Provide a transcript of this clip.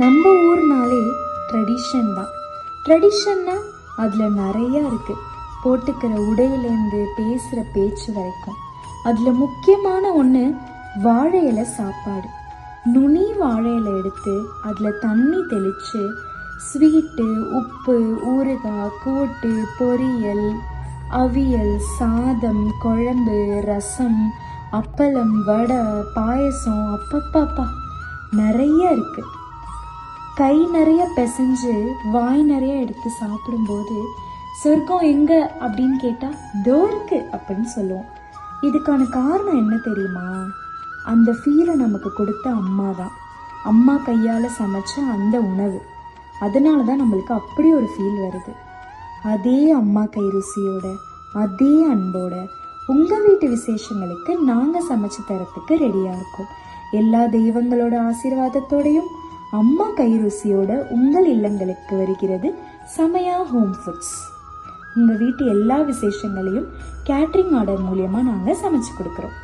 நம்ம ஊர்னாலே ட்ரெடிஷன் தான். ட்ரெடிஷன்னா அதில் நிறையா இருக்குது. போட்டுக்கிற உடையிலேருந்து பேசுகிற பேச்சு வரைக்கும். அதில் முக்கியமான ஒன்று வாழை இலை சாப்பாடு. நுனி வாழை இலை எடுத்து அதில் தண்ணி தெளித்து ஸ்வீட்டு, உப்பு, ஊறுகாய், கூட்டு, பொரியல், அவியல், சாதம், குழம்பு, ரசம், அப்பளம், வடை, பாயசம், அப்பப்பாப்பா நிறைய இருக்குது. கை நிறைய பிசைஞ்சு வாய் நிறைய எடுத்து சாப்பிடும்போது சொர்க்கம் எங்க அப்படின்னு கேட்டால் தோ இருக்கு அப்படின்னு சொல்லுவோம். இதுக்கான காரணம் என்ன தெரியுமா? அந்த ஃபீலை நமக்கு கொடுத்த அம்மா தான். அம்மா கையால் சமைச்ச அந்த உணவு. அதனால தான் நம்மளுக்கு அப்படி ஒரு ஃபீல் வருது. அதே அம்மா கை ருசியோட, அதே அன்போட உங்கள் வீட்டு விசேஷங்களுக்கு நாங்கள் சமைச்சு தரத்துக்கு ரெடியாக இருக்கோம். எல்லா தெய்வங்களோட ஆசீர்வாதத்தோடையும் அம்மா கை ருசியோட உங்கள் இல்லங்களுக்கு வருகிறது சமயா ஹோம் ஃபுட்ஸ். உங்கள் வீட்டு எல்லா விசேஷங்களையும் கேட்ரிங் ஆர்டர் மூலியமாக நாங்கள் சமைச்சு கொடுக்குறோம்.